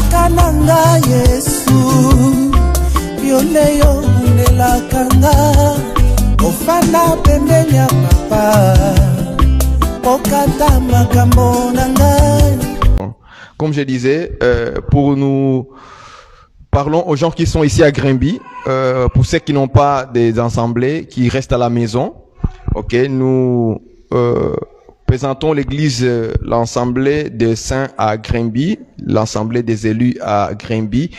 Kananga Yesu Yoleyo Nelakanga Ofana Pembenya Papa Okata Makambo Nangai. Comme je disais, parlons aux gens qui sont ici à Grimby, pour ceux qui n'ont pas des assemblées, qui restent à la maison. Ok, nous présentons l'église, l'assemblée des saints à Grimby, l'assemblée des élus à Grimby,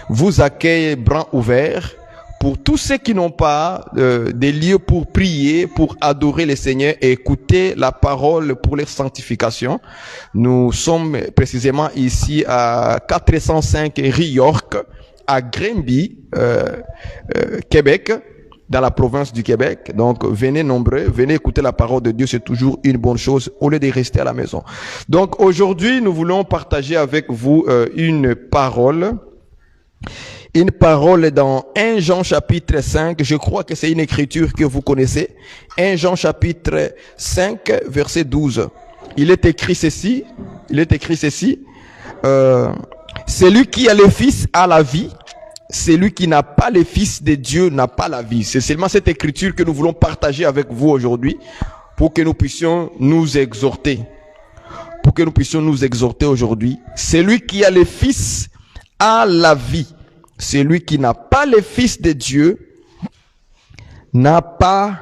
vous accueille bras ouverts pour tous ceux qui n'ont pas des lieux pour prier, pour adorer le Seigneur et écouter la parole pour leur sanctification. Nous sommes précisément ici à 405 rue York, à Grimby, Québec, dans la province du Québec. Donc, venez nombreux, venez écouter la parole de Dieu, c'est toujours une bonne chose au lieu de rester à la maison. Donc, aujourd'hui, nous voulons partager avec vous une parole dans 1 Jean chapitre 5. Je crois que c'est une écriture que vous connaissez. 1 Jean chapitre 5, verset 12. Il est écrit ceci. Celui qui a le Fils a la vie. Celui qui n'a pas le Fils de Dieu n'a pas la vie. C'est seulement cette écriture que nous voulons partager avec vous aujourd'hui pour que nous puissions nous exhorter. Aujourd'hui. Celui qui a le Fils a la vie. Celui qui n'a pas le Fils de Dieu n'a pas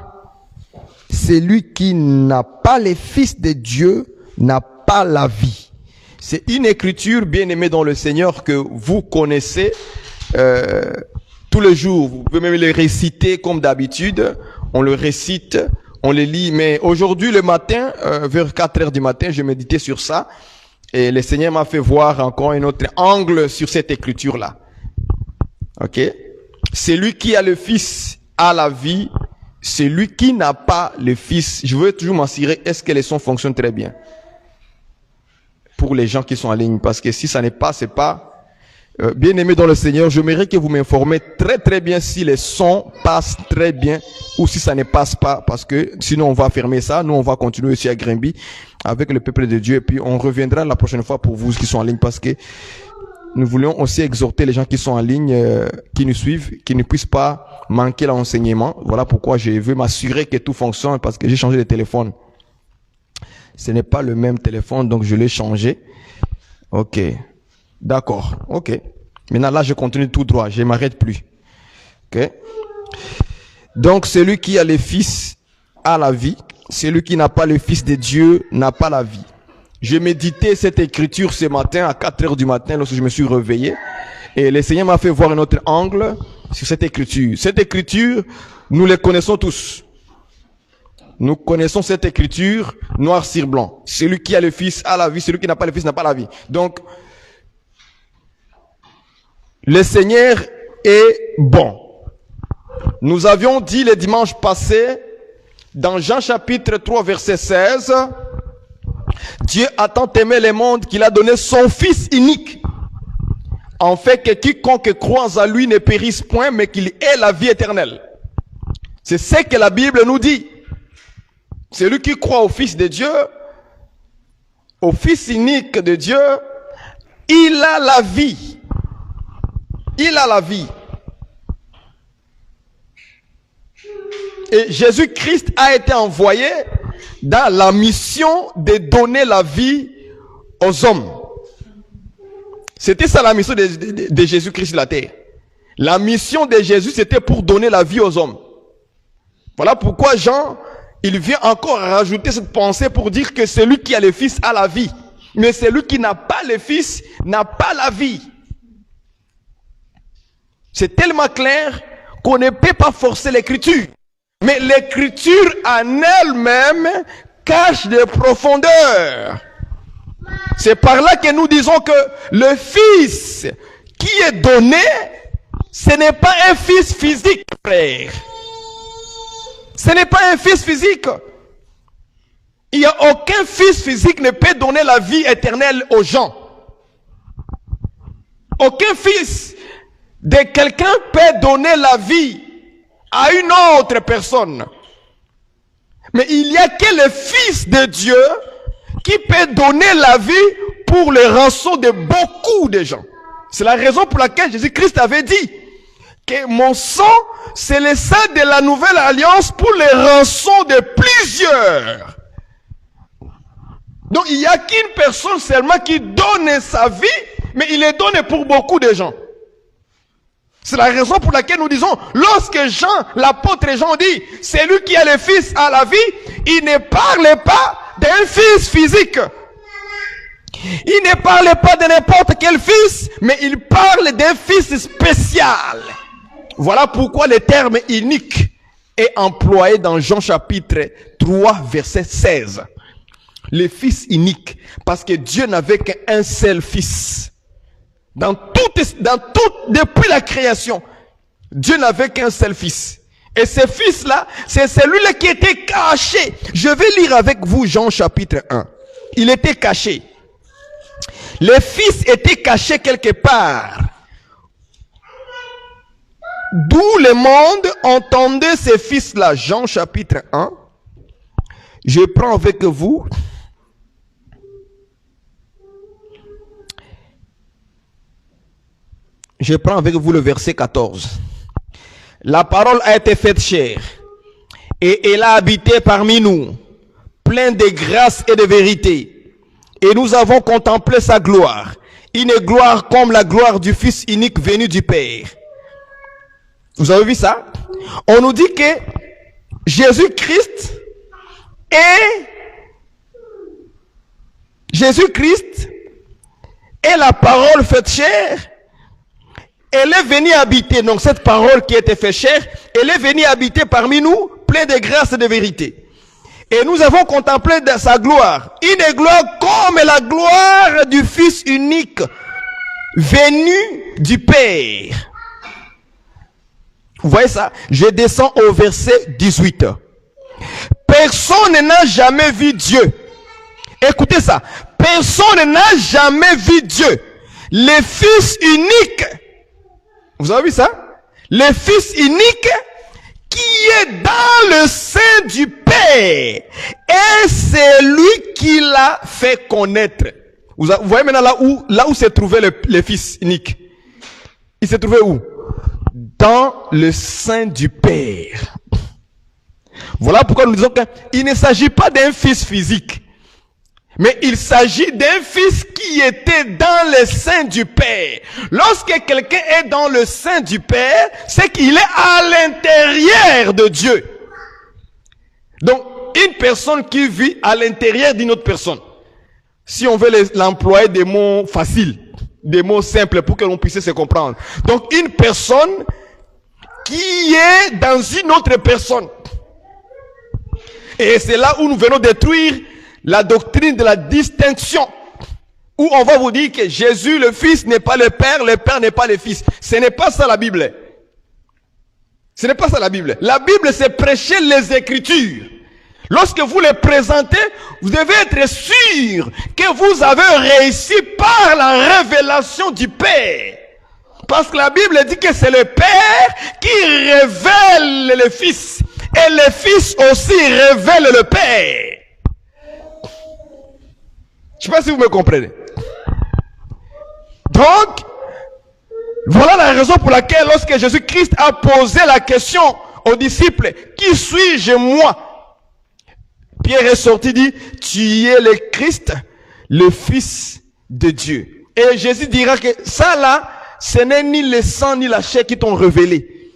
la vie. C'est une écriture, bien aimée dans le Seigneur, que vous connaissez tous les jours. Vous pouvez même le réciter comme d'habitude. On le récite, on le lit. Mais aujourd'hui, le matin, vers 4 heures du matin, je méditais sur ça. Et le Seigneur m'a fait voir encore un autre angle sur cette écriture-là. Ok? Celui qui a le Fils a la vie. Celui qui n'a pas le Fils, je veux toujours m'assurer, est-ce que les sons fonctionnent très bien? Pour les gens qui sont en ligne. Parce que si ça n'est pas, c'est pas... bien aimé dans le Seigneur, j'aimerais que vous m'informez très très bien si les sons passent très bien ou si ça ne passe pas, parce que sinon on va fermer ça. Nous on va continuer aussi à Grimby avec le peuple de Dieu et puis on reviendra la prochaine fois pour vous qui sont en ligne, parce que nous voulons aussi exhorter les gens qui sont en ligne, qui nous suivent, qui ne puissent pas manquer l'enseignement. Voilà pourquoi je veux m'assurer que tout fonctionne, parce que j'ai changé de téléphone. Ce n'est pas le même téléphone, donc je l'ai changé. Ok. D'accord, ok. Maintenant là, je continue tout droit, je ne m'arrête plus. Ok. Donc, celui qui a le Fils a la vie. Celui qui n'a pas le Fils de Dieu n'a pas la vie. J'ai médité cette écriture ce matin à 4 heures du matin lorsque je me suis réveillé. Et le Seigneur m'a fait voir un autre angle sur cette écriture. Cette écriture, nous la connaissons tous. Nous connaissons cette écriture noir sur blanc. Celui qui a le Fils a la vie. Celui qui n'a pas le Fils n'a pas la vie. Donc, le Seigneur est bon. Nous avions dit le dimanche passé, dans Jean chapitre 3 verset 16, Dieu a tant aimé le monde qu'il a donné son Fils unique, en fait que quiconque croit en lui ne périsse point, mais qu'il ait la vie éternelle. C'est ce que la Bible nous dit. Celui qui croit au Fils de Dieu, au Fils unique de Dieu, il a la vie. Il a la vie. Et Jésus-Christ a été envoyé dans la mission de donner la vie aux hommes. C'était ça la mission de Jésus-Christ sur la terre. La mission de Jésus, c'était pour donner la vie aux hommes. Voilà pourquoi Jean, il vient encore rajouter cette pensée pour dire que celui qui a le Fils a la vie. Mais celui qui n'a pas le Fils n'a pas la vie. C'est tellement clair qu'on ne peut pas forcer l'écriture. Mais l'écriture en elle-même cache des profondeurs. C'est par là que nous disons que le Fils qui est donné, ce n'est pas un Fils physique, frère. Ce n'est pas un Fils physique. Il n'y a aucun Fils physique qui ne peut donner la vie éternelle aux gens. Aucun Fils de quelqu'un peut donner la vie à une autre personne. Mais il n'y a que le Fils de Dieu qui peut donner la vie pour le rançon de beaucoup de gens. C'est la raison pour laquelle Jésus-Christ avait dit que mon sang, c'est le sang de la nouvelle alliance pour les rançons de plusieurs. Donc il n'y a qu'une personne seulement qui donne sa vie, mais il est donné pour beaucoup de gens. C'est la raison pour laquelle nous disons, lorsque Jean, l'apôtre Jean dit, c'est lui qui a le Fils à la vie, il ne parle pas d'un fils physique. Il ne parle pas de n'importe quel fils, mais il parle d'un fils spécial. Voilà pourquoi le terme unique est employé dans Jean chapitre 3, verset 16. Le fils unique, parce que Dieu n'avait qu'un seul fils. Depuis la création, Dieu n'avait qu'un seul fils. Et ce fils-là, c'est celui-là qui était caché. Je vais lire avec vous Jean chapitre 1. Il était caché. Le fils était caché quelque part. D'où le monde entendait ce fils-là. Jean chapitre 1. Je prends avec vous. Je prends avec vous le verset 14. La parole a été faite chair, et elle a habité parmi nous, pleine de grâce et de vérité. Et nous avons contemplé sa gloire, une gloire comme la gloire du Fils unique venu du Père. Vous avez vu ça? On nous dit que Jésus-Christ est la parole faite chair. Elle est venue habiter, donc cette parole qui était faite chair, elle est venue habiter parmi nous, pleine de grâce et de vérité. Et nous avons contemplé sa gloire, une gloire comme la gloire du Fils unique, venu du Père. Vous voyez ça? Je descends au verset 18. Personne n'a jamais vu Dieu. Écoutez ça. Personne n'a jamais vu Dieu. Le Fils unique. Vous avez vu ça? Le Fils unique qui est dans le sein du Père. Et c'est lui qui l'a fait connaître. Vous voyez maintenant là où se trouvait le Fils unique. Il se trouvait où? Dans le sein du Père. Voilà pourquoi nous disons qu'il ne s'agit pas d'un fils physique. Mais il s'agit d'un fils qui était dans le sein du Père. Lorsque quelqu'un est dans le sein du Père, c'est qu'il est à l'intérieur de Dieu. Donc, une personne qui vit à l'intérieur d'une autre personne. Si on veut l'employer des mots faciles, des mots simples pour que l'on puisse se comprendre. Donc, une personne qui est dans une autre personne. Et c'est là où nous venons détruire la doctrine de la distinction, où on va vous dire que Jésus le Fils n'est pas le Père n'est pas le Fils. Ce n'est pas ça la Bible. Ce n'est pas ça la Bible. La Bible, c'est prêcher les Écritures. Lorsque vous les présentez, vous devez être sûr que vous avez réussi par la révélation du Père. Parce que la Bible dit que c'est le Père qui révèle le Fils. Et le Fils aussi révèle le Père. Je ne sais pas si vous me comprenez. Donc, voilà la raison pour laquelle lorsque Jésus-Christ a posé la question aux disciples, qui suis-je moi? Pierre est sorti, dit, tu es le Christ, le Fils de Dieu. Et Jésus dira que ça là, ce n'est ni le sang ni la chair qui t'ont révélé.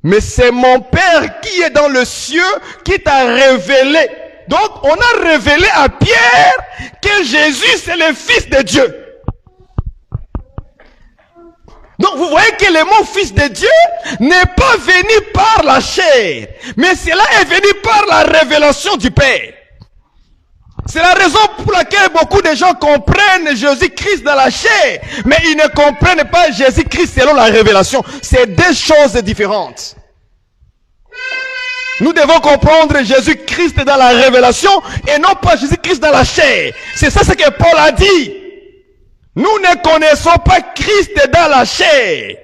Mais c'est mon Père qui est dans le cieux qui t'a révélé. Donc, on a révélé à Pierre que Jésus, c'est le Fils de Dieu. Donc, vous voyez que le mot Fils de Dieu n'est pas venu par la chair, mais cela est venu par la révélation du Père. C'est la raison pour laquelle beaucoup de gens comprennent Jésus-Christ dans la chair, mais ils ne comprennent pas Jésus-Christ selon la révélation. C'est deux choses différentes. Nous devons comprendre Jésus-Christ dans la révélation et non pas Jésus-Christ dans la chair. C'est ça ce que Paul a dit. Nous ne connaissons pas Christ dans la chair.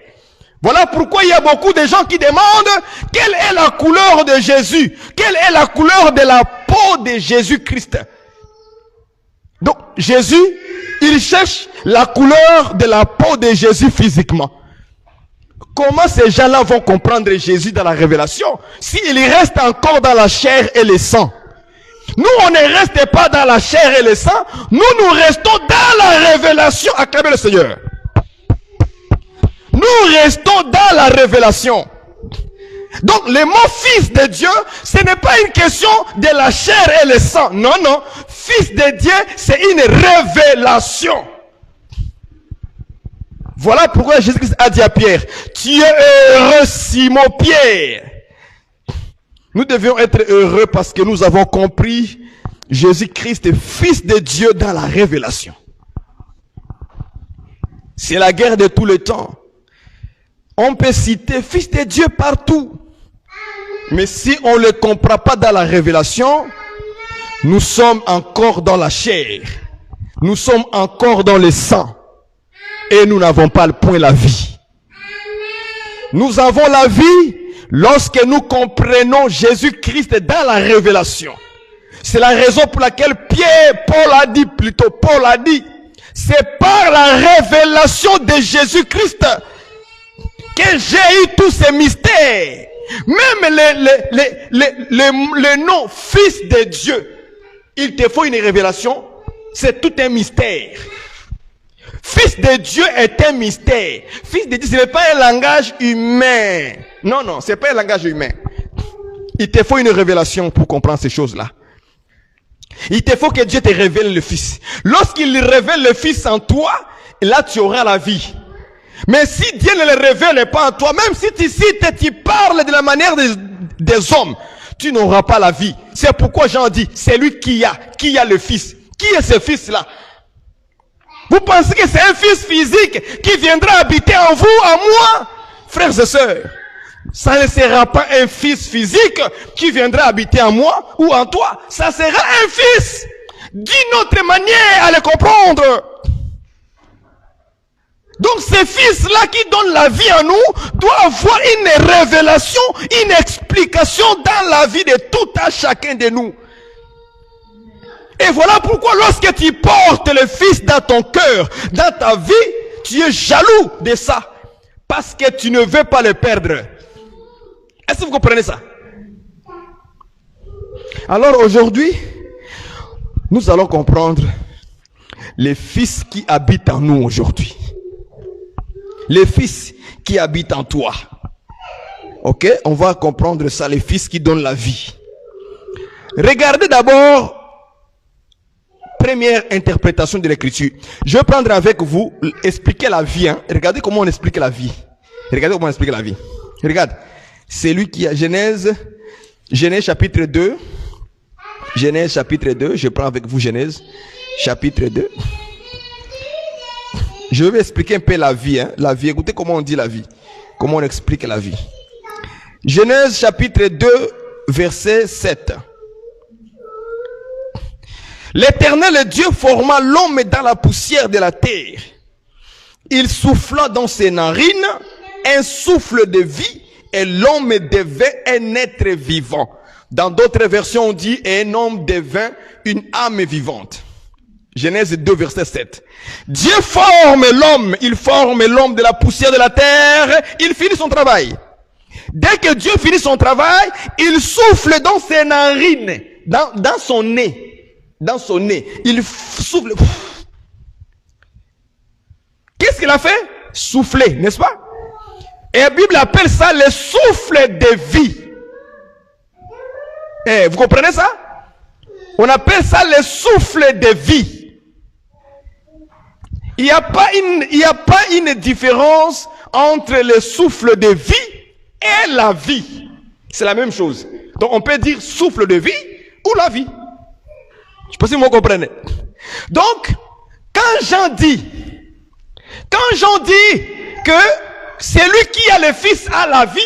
Voilà pourquoi il y a beaucoup de gens qui demandent quelle est la couleur de Jésus, quelle est la couleur de la peau de Jésus-Christ. Donc Jésus, il cherche la couleur de la peau de Jésus physiquement. Comment ces gens-là vont comprendre Jésus dans la révélation s'il reste encore dans la chair et le sang? Nous, on ne reste pas dans la chair et le sang. Nous restons dans la révélation. Acclamez le Seigneur. Nous restons dans la révélation. Donc, le mot fils de Dieu, ce n'est pas une question de la chair et le sang. Non, non. Fils de Dieu, c'est une révélation. Voilà pourquoi Jésus-Christ a dit à Pierre, tu es heureux, Simon Pierre. Nous devions être heureux parce que nous avons compris Jésus-Christ, fils de Dieu dans la révélation. C'est la guerre de tout le temps. On peut citer fils de Dieu partout. Mais si on ne le comprend pas dans la révélation, nous sommes encore dans la chair. Nous sommes encore dans le sang. Et nous n'avons pas le point la vie. Nous avons la vie lorsque nous comprenons Jésus-Christ dans la révélation. C'est la raison pour laquelle Paul a dit, c'est par la révélation de Jésus-Christ que j'ai eu tous ces mystères. Même le nom fils de Dieu, il te faut une révélation, c'est tout un mystère. Fils de Dieu est un mystère. Fils de Dieu, ce n'est pas un langage humain. Non, non, ce n'est pas un langage humain. Il te faut une révélation pour comprendre ces choses-là. Il te faut que Dieu te révèle le Fils. Lorsqu'il révèle le Fils en toi, là tu auras la vie. Mais si Dieu ne le révèle pas en toi, même si tu parles de la manière des hommes, tu n'auras pas la vie. C'est pourquoi Jean dit, c'est lui qui a le Fils. Qui est ce Fils-là? Vous pensez que c'est un Fils physique qui viendra habiter en vous, en moi? Frères et sœurs, ça ne sera pas un Fils physique qui viendra habiter en moi ou en toi. Ça sera un Fils d'une autre manière à le comprendre. Donc ce Fils-là qui donne la vie à nous doit avoir une révélation, une explication dans la vie de tout à chacun de nous. Et voilà pourquoi lorsque tu portes le Fils dans ton cœur, dans ta vie, tu es jaloux de ça. Parce que tu ne veux pas le perdre. Est-ce que vous comprenez ça? Alors aujourd'hui, nous allons comprendre le Fils qui habite en nous aujourd'hui. Le Fils qui habite en toi. Ok? On va comprendre ça, le Fils qui donne la vie. Regardez d'abord première interprétation de l'écriture. Je vais prendre avec vous, expliquer la vie. Hein. Regardez comment on explique la vie. Regardez comment on explique la vie. Regarde. C'est lui qui a Genèse chapitre 2. Genèse chapitre 2. Je prends avec vous Genèse chapitre 2. Je vais expliquer un peu la vie. Hein. La vie. Écoutez comment on dit la vie. Comment on explique la vie. Genèse chapitre 2, verset 7. L'Éternel Dieu forma l'homme dans la poussière de la terre. Il souffla dans ses narines un souffle de vie et l'homme devint un être vivant. Dans d'autres versions, on dit et un homme devint une âme vivante. Genèse 2, verset 7. Dieu forme l'homme, il forme l'homme de la poussière de la terre, il finit son travail. Dès que Dieu finit son travail, il souffle dans ses narines, dans son nez. Dans son nez, il souffle. Qu'est-ce qu'il a fait? Souffler, n'est-ce pas? Et la Bible appelle ça le souffle de vie. Vous comprenez ça? On appelle ça le souffle de vie. Il n'y a pas une différence entre le souffle de vie et la vie. C'est la même chose. Donc on peut dire souffle de vie ou la vie. Je ne sais pas si vous me comprenez. Donc, quand Jean dit que c'est lui qui a le Fils à la vie,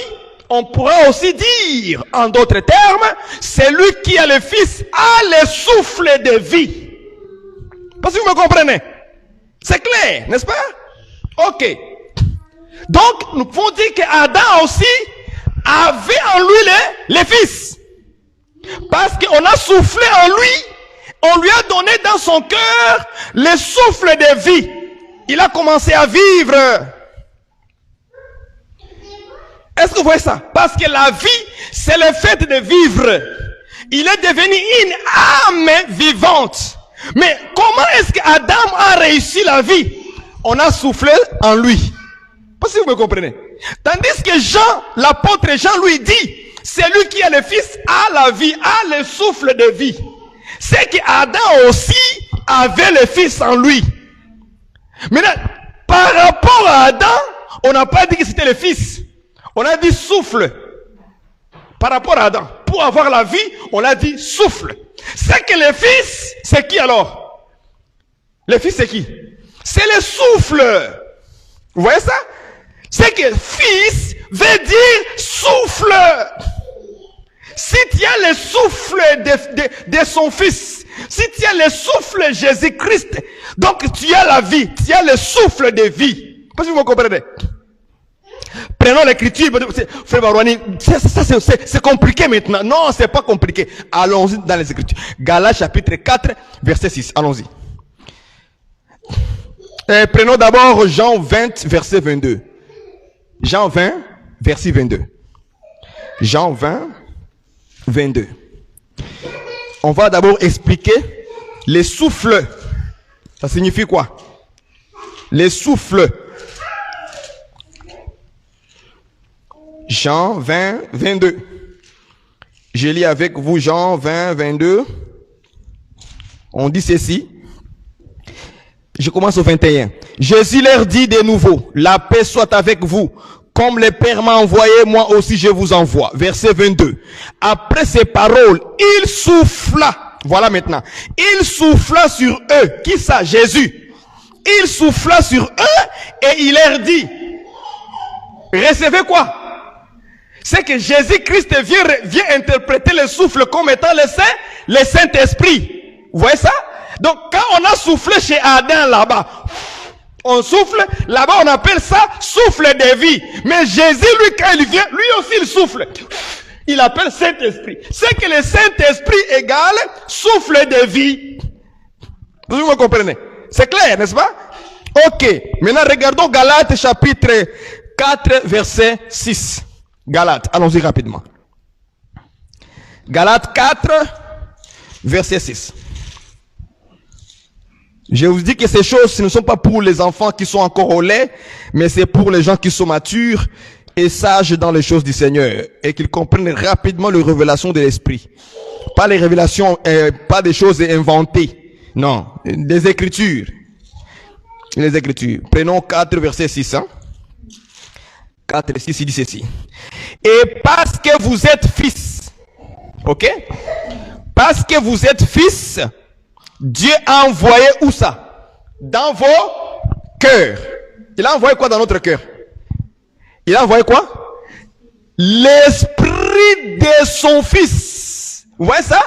on pourra aussi dire, en d'autres termes, c'est lui qui a le Fils à le souffle de vie. Parce que vous me comprenez. C'est clair, n'est-ce pas? Ok. Donc, nous pouvons dire qu'Adam aussi avait en lui le Fils. Parce qu'on a soufflé en lui on lui a donné dans son cœur le souffle de vie. Il a commencé à vivre. Est-ce que vous voyez ça? Parce que la vie, c'est le fait de vivre. Il est devenu une âme vivante. Mais comment est-ce qu'Adam a réussi la vie? On a soufflé en lui. Pas si vous me comprenez. Tandis que Jean, l'apôtre Jean lui dit, c'est lui qui a le Fils, a la vie, a le souffle de vie. C'est qu'Adam aussi avait le Fils en lui. Maintenant, par rapport à Adam, on n'a pas dit que c'était le Fils. On a dit souffle. Par rapport à Adam. Pour avoir la vie, on a dit souffle. C'est que le Fils, c'est qui alors? Le Fils, c'est qui? C'est le souffle. Vous voyez ça? C'est que Fils veut dire souffle. Si tu as le souffle de son Fils, si tu as le souffle Jésus-Christ, donc tu as la vie, tu as le souffle de vie. Parce que vous me comprenez? Prenons l'écriture, frère Barouani, c'est compliqué maintenant. Non, c'est pas compliqué. Allons-y dans les écritures. Galates chapitre 4, verset 6. Allons-y. Prenons d'abord Jean 20, verset 22. Jean 20, verset 22. Jean 20, 22. On va d'abord expliquer les souffles. Ça signifie quoi? Les souffles. Jean 20, 22. Je lis avec vous Jean 20, 22. On dit ceci. Je commence au 21. Jésus leur dit de nouveau, la paix soit avec vous. Comme le Père m'a envoyé, moi aussi je vous envoie. Verset 22. Après ces paroles, il souffla. Voilà maintenant. Il souffla sur eux. Qui ça? Jésus. Il souffla sur eux et il leur dit, recevez quoi? C'est que Jésus-Christ vient interpréter le souffle comme étant le Saint-Esprit. Vous voyez ça? Donc, quand on a soufflé chez Adam là-bas, on souffle, là-bas on appelle ça souffle de vie. Mais Jésus, lui, quand il vient, lui aussi il souffle. Il appelle Saint-Esprit. C'est que le Saint-Esprit égale souffle de vie. Vous me comprenez? C'est clair, n'est-ce pas? Ok. Maintenant, regardons Galates chapitre 4, verset 6. Galates, allons-y rapidement. Galates 4, verset 6. Je vous dis que ces choses, ce ne sont pas pour les enfants qui sont encore au lait, mais c'est pour les gens qui sont matures et sages dans les choses du Seigneur et qu'ils comprennent rapidement les révélations de l'Esprit. Pas les révélations, pas des choses inventées. Non, des Écritures. Les Écritures. Prenons 4, verset 6. 4, 6, il dit ceci. Et parce que vous êtes fils, ok? Parce que vous êtes fils, Dieu a envoyé où ça? Dans vos cœurs. Il a envoyé quoi dans notre cœur? Il a envoyé quoi? L'esprit de son fils. Vous voyez ça?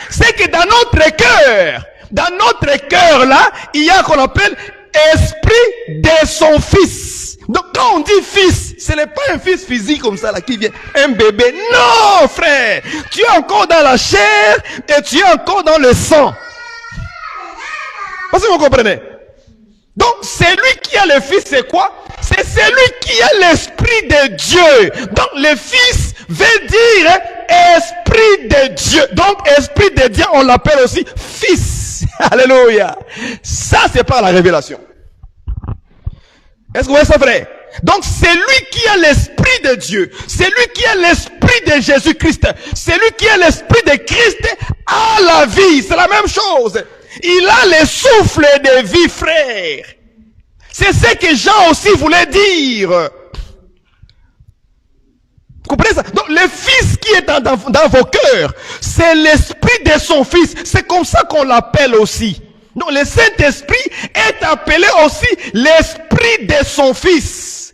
C'est que dans notre cœur là, il y a qu'on appelle esprit de son fils. Donc quand on dit fils, ce n'est pas un fils physique comme ça là qui vient, un bébé. Non frère, tu es encore dans la chair et tu es encore dans le sang. Parce que vous comprenez? Donc celui qui a le fils c'est quoi? C'est celui qui a l'esprit de Dieu. Donc le fils veut dire esprit de Dieu. Donc esprit de Dieu on l'appelle aussi fils. Alléluia. Ça c'est par la révélation. Est-ce que vous voyez ça, frère? Donc, c'est lui qui a l'esprit de Dieu. C'est lui qui a l'esprit de Jésus-Christ. C'est lui qui a l'esprit de Christ à la vie. C'est la même chose. Il a le souffle de vie, frère. C'est ce que Jean aussi voulait dire. Vous comprenez ça? Donc, le Fils qui est dans vos cœurs, c'est l'esprit de son Fils. C'est comme ça qu'on l'appelle aussi. Donc le Saint-Esprit est appelé aussi l'esprit de son Fils.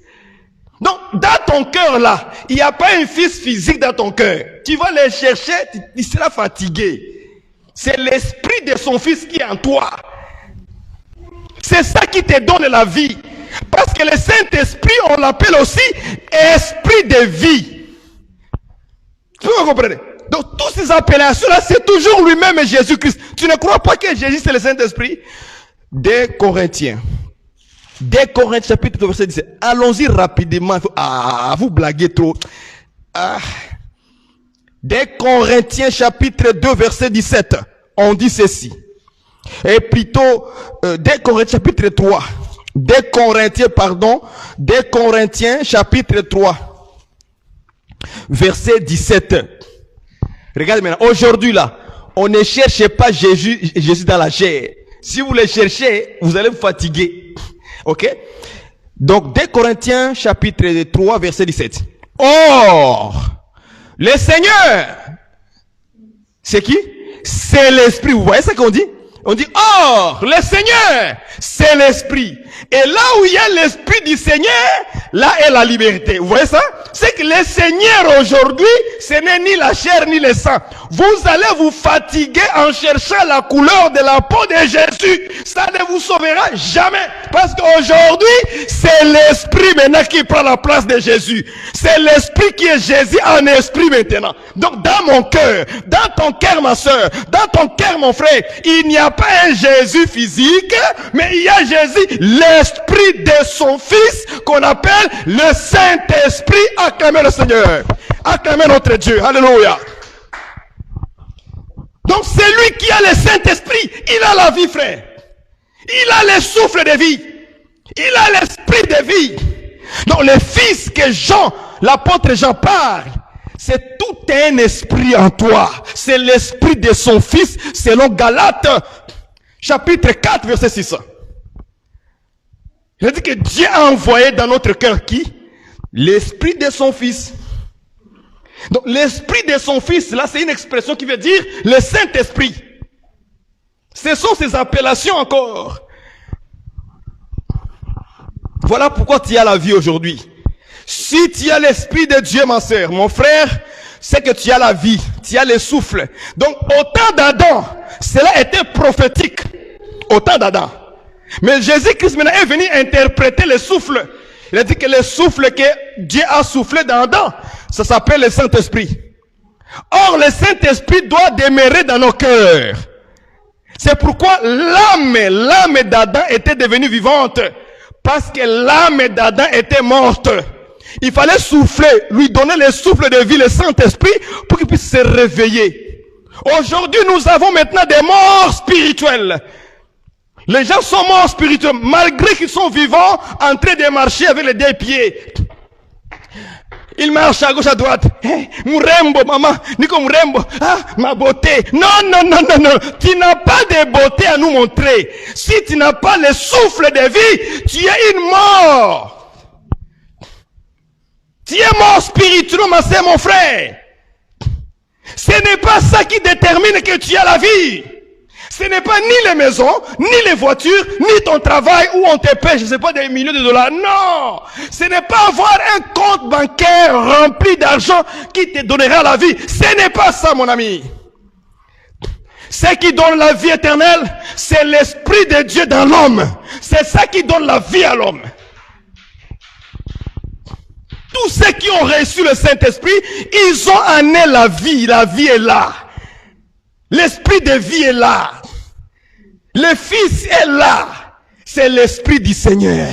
Donc dans ton cœur là, il n'y a pas un fils physique dans ton cœur. Tu vas le chercher, tu seras fatigué. C'est l'esprit de son Fils qui est en toi. C'est ça qui te donne la vie. Parce que le Saint-Esprit, on l'appelle aussi esprit de vie. Vous comprenez? Donc, toutes ces appellations-là, c'est toujours lui-même et Jésus-Christ. Tu ne crois pas que Jésus, c'est le Saint-Esprit? Des Corinthiens. Des Corinthiens, chapitre 2, verset 17. Allons-y rapidement. Vous blaguez trop. Des Corinthiens, chapitre 2, verset 17. On dit ceci. Et plutôt, des Corinthiens, chapitre 3. Des Corinthiens, chapitre 3. Verset 17. Regardez maintenant. Aujourd'hui, là, on ne cherche pas Jésus dans la chair. Si vous le cherchez, vous allez vous fatiguer. Ok? Donc, 2 Corinthiens, chapitre 3, verset 17. Or, le Seigneur, c'est qui? C'est l'Esprit. Vous voyez ce qu'on dit? On dit, or, le Seigneur, c'est l'Esprit. Et là où il y a l'Esprit du Seigneur, là est la liberté. Vous voyez ça? C'est que le Seigneur aujourd'hui, ce n'est ni la chair ni le sang. Vous allez vous fatiguer en cherchant la couleur de la peau de Jésus. Ça ne vous sauvera jamais. Parce qu'aujourd'hui, c'est l'Esprit maintenant qui prend la place de Jésus. C'est l'Esprit qui est Jésus en esprit maintenant. Donc dans mon cœur, dans ton cœur ma soeur, dans ton cœur mon frère, il n'y a pas un Jésus physique, mais il y a Jésus, l'Esprit de son Fils, qu'on appelle le Saint-Esprit. Acclamez le Seigneur. Acclamez notre Dieu. Alléluia. Donc c'est lui qui a le Saint-Esprit. Il a la vie, frère. Il a le souffle de vie. Il a l'esprit de vie. Donc le Fils que Jean, l'apôtre Jean parle, c'est tout un esprit en toi. C'est l'esprit de son Fils, selon Galates, chapitre 4, verset 6. Il a dit que Dieu a envoyé dans notre cœur qui? L'esprit de son Fils. Donc l'esprit de son Fils, là c'est une expression qui veut dire le Saint-Esprit. Ce sont ces appellations encore. Voilà pourquoi tu as la vie aujourd'hui. Si tu as l'Esprit de Dieu, ma sœur, mon frère, c'est que tu as la vie, tu as le souffle. Donc au temps d'Adam, cela était prophétique. Au temps d'Adam. Mais Jésus-Christ maintenant est venu interpréter le souffle. Il a dit que le souffle que Dieu a soufflé dans Adam, ça s'appelle le Saint-Esprit. Or, le Saint-Esprit doit demeurer dans nos cœurs. C'est pourquoi l'âme d'Adam était devenue vivante. Parce que l'âme d'Adam était morte. Il fallait souffler, lui donner le souffle de vie, le Saint-Esprit, pour qu'il puisse se réveiller. Aujourd'hui, nous avons maintenant des morts spirituels. Les gens sont morts spirituellement, malgré qu'ils sont vivants, en train de marcher avec les deux pieds. Ils marchent à gauche, à droite. Hey, Mourembo, maman, Nico Mourembo, ah, ma beauté. Non. Tu n'as pas de beauté à nous montrer. Si tu n'as pas le souffle de vie, tu es une mort. Tu es mort spirituellement, ma soeur, mon frère. Ce n'est pas ça qui détermine que tu as la vie. Ce n'est pas ni les maisons, ni les voitures, ni ton travail où on te paie, je ne sais pas, des millions de dollars. Non! Ce n'est pas avoir un compte bancaire rempli d'argent qui te donnera la vie. Ce n'est pas ça, mon ami. Ce qui donne la vie éternelle, c'est l'Esprit de Dieu dans l'homme. C'est ça qui donne la vie à l'homme. Tous ceux qui ont reçu le Saint-Esprit, ils ont amené la vie. La vie est là. L'esprit de vie est là. Le Fils est là. C'est l'Esprit du Seigneur.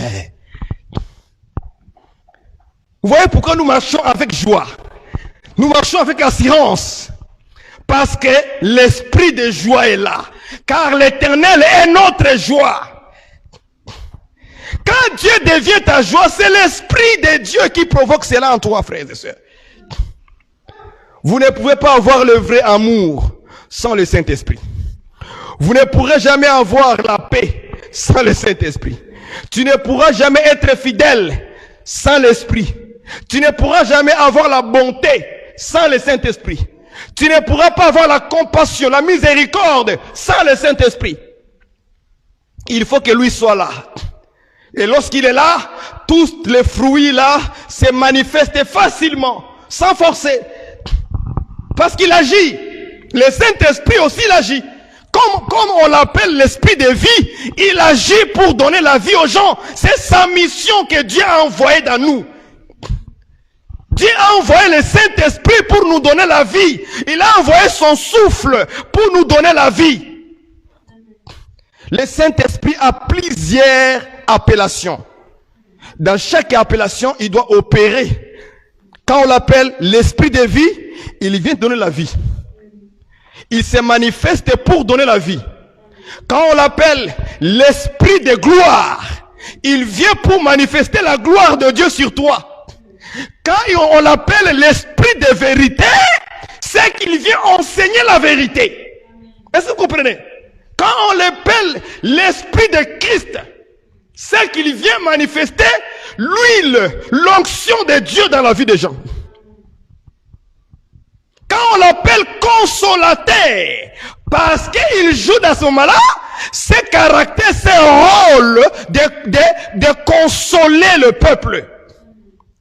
Vous voyez pourquoi nous marchons avec joie. Nous marchons avec assurance. Parce que l'Esprit de joie est là. Car l'Éternel est notre joie. Quand Dieu devient ta joie, c'est l'Esprit de Dieu qui provoque cela en toi, frères et sœurs. Vous ne pouvez pas avoir le vrai amour sans le Saint-Esprit. Vous ne pourrez jamais avoir la paix sans le Saint-Esprit. Tu ne pourras jamais être fidèle sans l'Esprit. Tu ne pourras jamais avoir la bonté sans le Saint-Esprit. Tu ne pourras pas avoir la compassion, la miséricorde sans le Saint-Esprit. Il faut que lui soit là. Et lorsqu'il est là, tous les fruits là se manifestent facilement, sans forcer. Parce qu'il agit. Le Saint-Esprit aussi il agit. Comme on l'appelle l'esprit de vie, il agit pour donner la vie aux gens. C'est sa mission que Dieu a envoyée dans nous. Dieu Dieu a envoyé le Saint-Esprit pour nous donner la vie. Il a envoyé son souffle pour nous donner la vie. Le Saint-Esprit a plusieurs appellations. Dans chaque appellation, il doit opérer. Quand on l'appelle l'esprit de vie, il vient donner la vie. Il se manifeste pour donner la vie. Quand on l'appelle l'esprit de gloire, il vient pour manifester la gloire de Dieu sur toi. Quand on l'appelle l'esprit de vérité, c'est qu'il vient enseigner la vérité. Est-ce que vous comprenez? Quand on l'appelle l'esprit de Christ, c'est qu'il vient manifester l'huile, l'onction de Dieu dans la vie des gens. Quand on l'appelle consolateur, parce qu'il joue dans ce moment-là, ses caractères, ses rôles de consoler le peuple.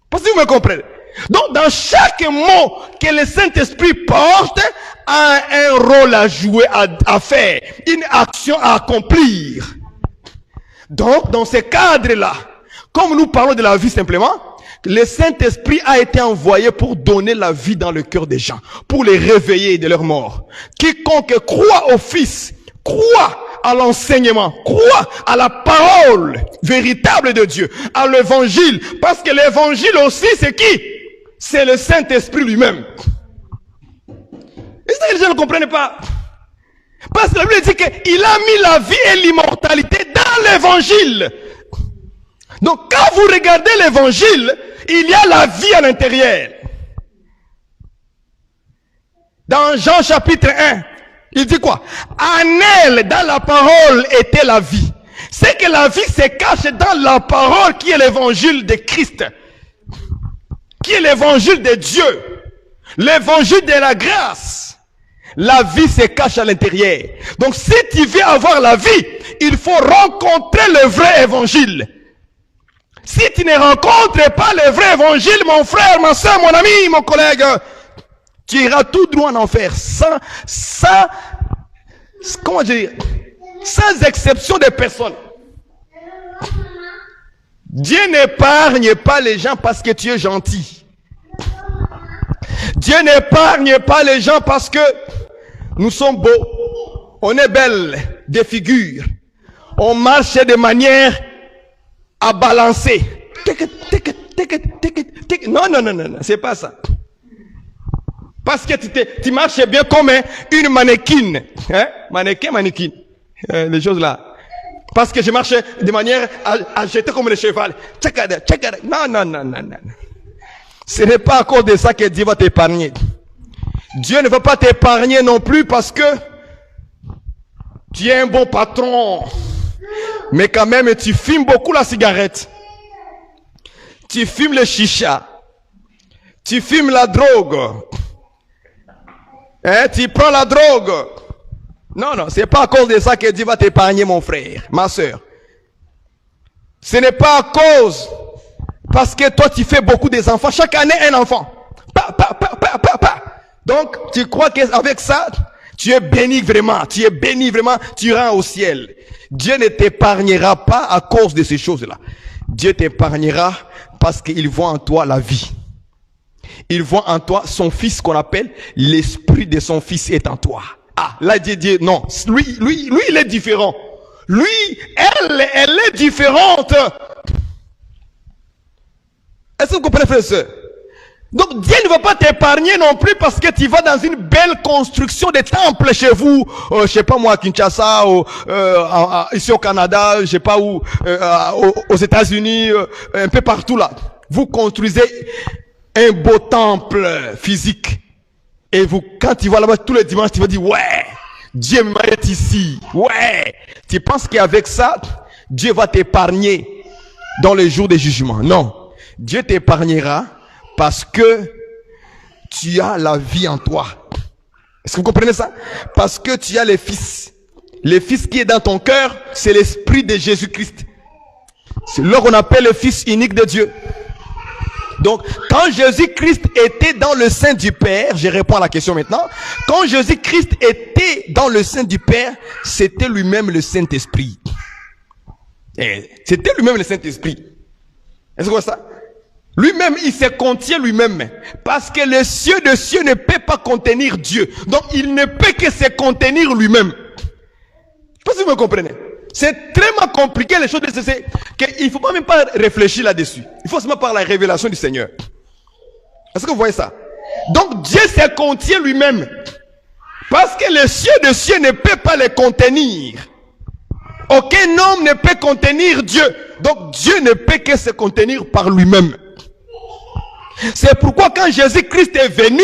Parce que vous me comprenez? Donc, dans chaque mot que le Saint-Esprit porte, a un rôle à jouer, à faire, une action à accomplir. Donc, dans ce cadre-là, comme nous parlons de la vie simplement, le Saint-Esprit a été envoyé pour donner la vie dans le cœur des gens, pour les réveiller de leur mort. Quiconque croit au Fils, croit à l'enseignement, croit à la parole véritable de Dieu, à l'évangile, parce que l'évangile aussi, c'est qui? C'est le Saint-Esprit lui-même. Et ça, les gens ne comprennent pas. Parce que la Bible dit qu'il a mis la vie et l'immortalité dans l'évangile. Donc, quand vous regardez l'évangile, il y a la vie à l'intérieur. Dans Jean chapitre 1, il dit quoi? En elle, dans la parole, était la vie. C'est que la vie se cache dans la parole qui est l'évangile de Christ. Qui est l'évangile de Dieu. L'évangile de la grâce. La vie se cache à l'intérieur. Donc si tu veux avoir la vie, il faut rencontrer le vrai évangile. Si tu ne rencontres pas le vrai évangile, mon frère, ma soeur, mon ami, mon collègue, tu iras tout droit en enfer. Comment dire, sans exception de personne. Dieu n'épargne pas les gens parce que tu es gentil. Dieu n'épargne pas les gens parce que nous sommes beaux, on est belles de figure, on marche de manière à balancer. Non, c'est pas ça. Parce que tu marches bien comme une mannequin. Hein? Mannequin. Les choses là. Parce que je marche de manière à jeter comme le cheval. Non. Ce n'est pas à cause de ça que Dieu va t'épargner. Dieu ne va pas t'épargner non plus parce que tu es un bon patron. Mais quand même, tu fumes beaucoup la cigarette. Tu fumes le chicha. Tu fumes la drogue. Hein, tu prends la drogue. Non, c'est pas à cause de ça que Dieu va t'épargner, mon frère, ma soeur. Ce n'est pas à cause, parce que toi tu fais beaucoup des enfants, chaque année un enfant. Donc, tu crois qu'avec ça, tu es béni vraiment, tu iras au ciel. Dieu ne t'épargnera pas à cause de ces choses-là. Dieu t'épargnera parce qu'il voit en toi la vie. Il voit en toi son fils qu'on appelle l'esprit de son fils est en toi. Ah, là Dieu dit non, lui il est différent. Lui, elle est différente. Est-ce que vous comprenez, frère et soeur? Donc Dieu ne va pas t'épargner non plus parce que tu vas dans une belle construction de temple chez vous, je sais pas moi, à Kinshasa, ici au Canada, je sais pas où, aux États-Unis, un peu partout là. Vous construisez un beau temple physique. Et vous, quand tu vas là-bas tous les dimanches, tu vas dire, ouais, Dieu m'arrête ici. Ouais. Tu penses qu'avec ça, Dieu va t'épargner dans les jours de jugement. Non. Dieu t'épargnera parce que tu as la vie en toi. Est-ce que vous comprenez ça? Parce que tu as le Fils. Le Fils qui est dans ton cœur, c'est l'Esprit de Jésus-Christ. C'est là qu'on appelle le Fils unique de Dieu. Donc, quand Jésus-Christ était dans le sein du Père, je réponds à la question maintenant. Quand Jésus-Christ était dans le sein du Père, c'était lui-même le Saint-Esprit. C'était lui-même le Saint-Esprit. Est-ce que vous voyez ça? Lui-même, il se contient lui-même. Parce que les cieux de cieux ne peut pas contenir Dieu. Donc, il ne peut que se contenir lui-même. Je ne sais pas si vous me comprenez. C'est tellement compliqué les choses. Il ne faut même pas réfléchir là-dessus. Il faut seulement par la révélation du Seigneur. Est-ce que vous voyez ça? Donc, Dieu se contient lui-même. Parce que les cieux de cieux ne peut pas les contenir. Aucun homme ne peut contenir Dieu. Donc, Dieu ne peut que se contenir par lui-même. C'est pourquoi quand Jésus-Christ est venu,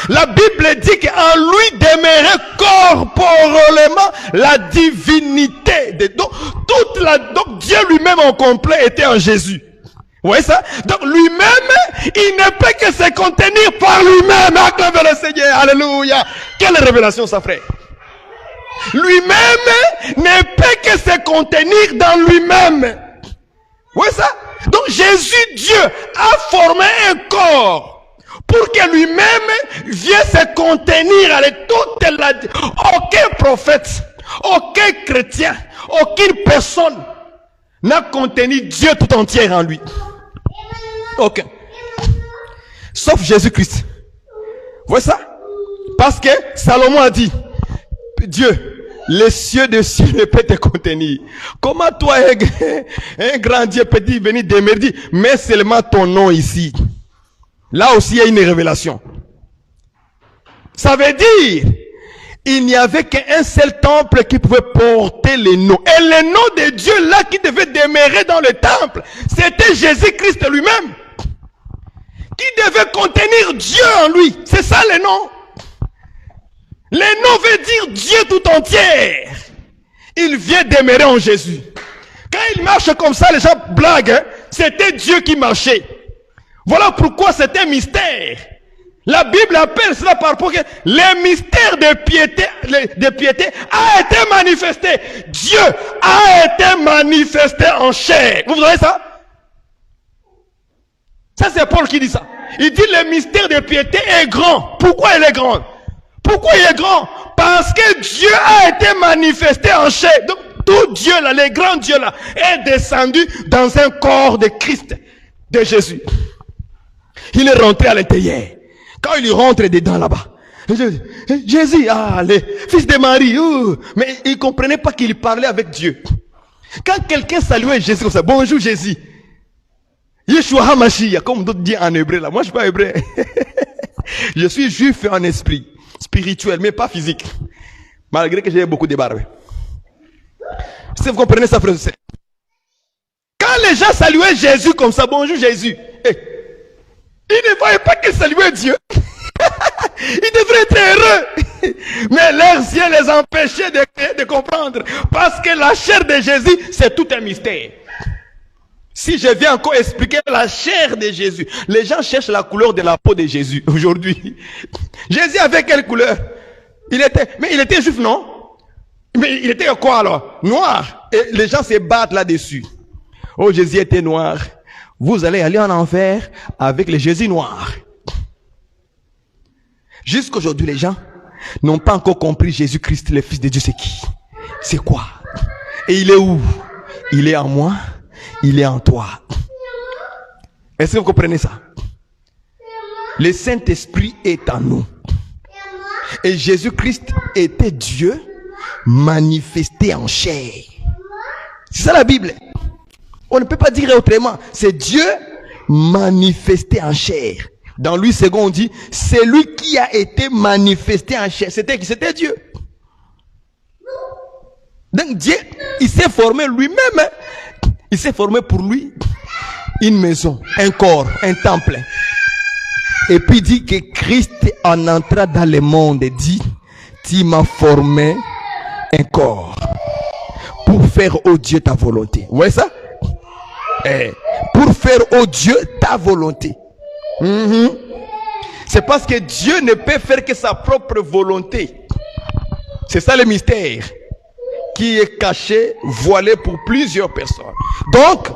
la Bible dit qu'en lui demeurait corporellement la divinité. Donc Dieu lui-même en complet était en Jésus. Vous voyez ça? Donc lui-même, il ne peut que se contenir par lui-même. Acclamez le Seigneur. Alléluia. Quelle révélation ça, frère? Lui-même ne peut que se contenir dans lui-même. Vous voyez ça? Donc Jésus, Dieu, a formé un corps pour que lui-même vienne se contenir avec toute la... Aucun prophète, aucun chrétien, aucune personne n'a contenu Dieu tout entier en lui. Aucun. Sauf Jésus-Christ. Vous voyez ça? Parce que Salomon a dit, Dieu, les cieux de cieux ne peuvent te contenir. Comment toi, un grand Dieu peut venir demeurer, mais seulement ton nom ici. Là aussi, il y a une révélation. Ça veut dire, il n'y avait qu'un seul temple qui pouvait porter les noms. Et le nom de Dieu là qui devait demeurer dans le temple, c'était Jésus-Christ lui-même. Qui devait contenir Dieu en lui. C'est ça le nom. Le nom veut dire Dieu tout entier. Il vient demeurer en Jésus. Quand il marche comme ça, les gens blaguent. Hein? C'était Dieu qui marchait. Voilà pourquoi c'est un mystère. La Bible appelle cela par rapport que le mystère de piété a été manifesté. Dieu a été manifesté en chair. Vous voyez ça? Ça c'est Paul qui dit ça. Il dit le mystère de piété est grand. Pourquoi il est grand? Pourquoi il est grand? Parce que Dieu a été manifesté en chair. Donc tout Dieu là, le grand Dieu là, est descendu dans un corps de Christ, de Jésus. Il est rentré à l'intérieur. Quand il rentre dedans là-bas, Jésus, le fils de Marie, mais il ne comprenait pas qu'il parlait avec Dieu. Quand quelqu'un saluait Jésus comme ça, bonjour Jésus, Yeshua HaMashiach, comme d'autres disent en hébreu là, moi je ne suis pas hébreu. Je suis juif en esprit, spirituel, mais pas physique. Malgré que j'ai beaucoup de barbe. Si vous comprenez ça, frère, quand les gens saluaient Jésus comme ça, bonjour Jésus, ils ne voyaient pas qu'ils saluaient Dieu. Ils devraient être heureux. Mais leurs yeux les empêchaient de comprendre. Parce que la chair de Jésus, c'est tout un mystère. Si je viens encore expliquer la chair de Jésus, les gens cherchent la couleur de la peau de Jésus aujourd'hui. Jésus avait quelle couleur? Mais il était juif, non? Mais il était quoi alors? Noir. Et les gens se battent là-dessus. Oh, Jésus était noir. Vous allez aller en enfer avec le Jésus noir. Jusqu'aujourd'hui, les gens n'ont pas encore compris Jésus-Christ, le Fils de Dieu, c'est qui? C'est quoi? Et il est où? Il est en moi, il est en toi. Est-ce que vous comprenez ça? Le Saint-Esprit est en nous. Et Jésus-Christ était Dieu manifesté en chair. C'est ça la Bible. On ne peut pas dire autrement. C'est Dieu manifesté en chair. Dans Louis II, on dit, c'est lui qui a été manifesté en chair. C'était qui? C'était Dieu. Donc Dieu, il s'est formé lui-même. Il s'est formé pour lui une maison, un corps, un temple. Et puis il dit que Christ en entra dans le monde et dit, tu m'as formé un corps pour faire au Dieu ta volonté. Vous voyez ça? Pour faire au Dieu ta volonté. C'est parce que Dieu ne peut faire que sa propre volonté. C'est ça le mystère qui est caché, voilé pour plusieurs personnes. Donc,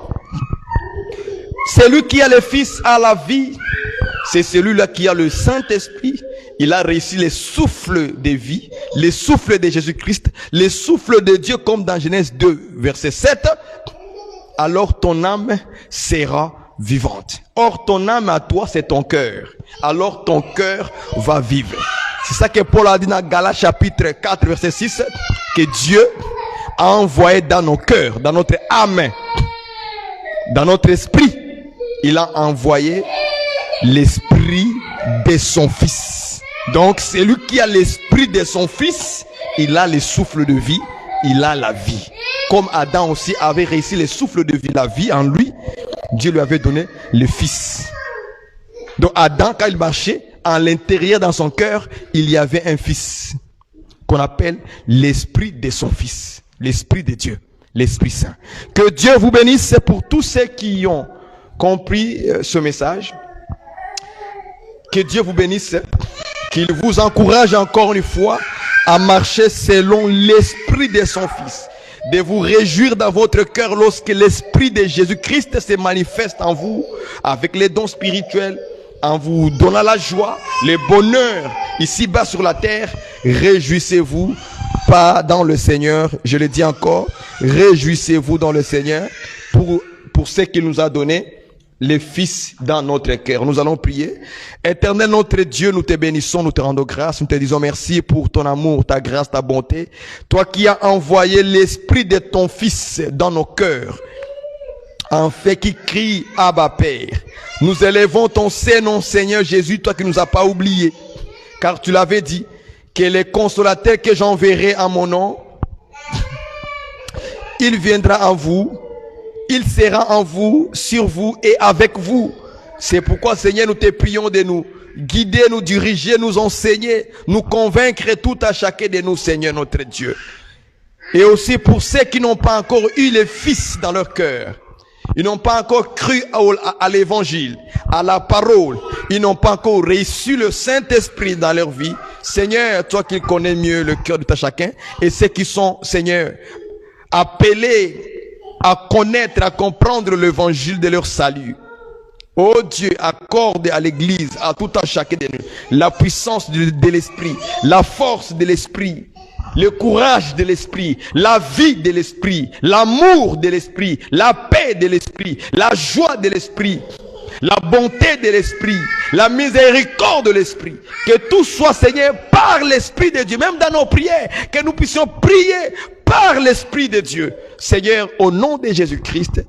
celui qui a le Fils a la vie. C'est celui-là qui a le Saint-Esprit. Il a réussi les souffles de vie, les souffles de Jésus-Christ, les souffles de Dieu, comme dans Genèse 2, verset 7. Alors ton âme sera vivante. Or, ton âme à toi, c'est ton cœur. Alors, ton cœur va vivre. C'est ça que Paul a dit dans Galates chapitre 4, verset 6, que Dieu a envoyé dans nos cœurs, dans notre âme, dans notre esprit. Il a envoyé l'esprit de son Fils. Donc, celui qui a l'esprit de son Fils, il a le souffle de vie, il a la vie. Comme Adam aussi avait réussi le souffle de vie, la vie en lui, Dieu lui avait donné le Fils. Donc Adam, quand il marchait, à l'intérieur dans son cœur, il y avait un Fils qu'on appelle l'esprit de son Fils, l'esprit de Dieu, l'Esprit Saint. Que Dieu vous bénisse pour tous ceux qui ont compris ce message. Que Dieu vous bénisse, qu'il vous encourage encore une fois à marcher selon l'esprit de son Fils, de vous réjouir dans votre cœur lorsque l'esprit de Jésus-Christ se manifeste en vous avec les dons spirituels, en vous donnant la joie, le bonheur ici-bas sur la terre. Réjouissez-vous pas dans le Seigneur, je le dis encore, réjouissez-vous dans le Seigneur pour ce qu'il nous a donné, les Fils dans notre cœur. Nous allons prier. Éternel notre Dieu, nous te bénissons, nous te rendons grâce, nous te disons merci pour ton amour, ta grâce, ta bonté. Toi qui as envoyé l'esprit de ton Fils dans nos cœurs, en fait qui crie Abba Père. Nous élevons ton Saint-Nom, Seigneur Jésus, toi qui nous as pas oubliés, car tu l'avais dit, que les consolateurs que j'enverrai en mon nom, il viendra en vous, il sera en vous, sur vous et avec vous. C'est pourquoi, Seigneur, nous te prions de nous guider, nous diriger, nous enseigner, nous convaincre tout à chacun de nous, Seigneur notre Dieu. Et aussi pour ceux qui n'ont pas encore eu le Fils dans leur cœur. Ils n'ont pas encore cru à l'évangile, à la parole. Ils n'ont pas encore reçu le Saint-Esprit dans leur vie. Seigneur, toi qui connais mieux le cœur de chacun, et ceux qui sont, Seigneur, appelés à connaître, à comprendre l'évangile de leur salut. Oh Dieu, accorde à l'église, à tout un chacun de nous, la puissance de l'esprit, la force de l'esprit, le courage de l'esprit, la vie de l'esprit, l'amour de l'esprit, la paix de l'esprit, la joie de l'esprit, la bonté de l'esprit, la miséricorde de l'esprit. Que tout soit, Seigneur, par l'Esprit de Dieu, même dans nos prières, que nous puissions prier par l'Esprit de Dieu. Seigneur, au nom de Jésus-Christ,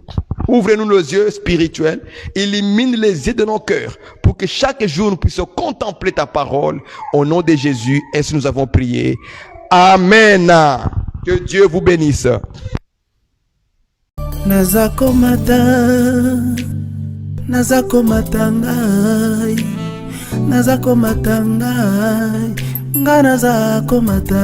ouvre-nous nos yeux spirituels, illumine les yeux de nos cœurs, pour que chaque jour nous puissions contempler ta parole. Au nom de Jésus, ainsi nous avons prié. Amen. Que Dieu vous bénisse. Nazakomata ngai, nazakomata ngai, nga nazakomata.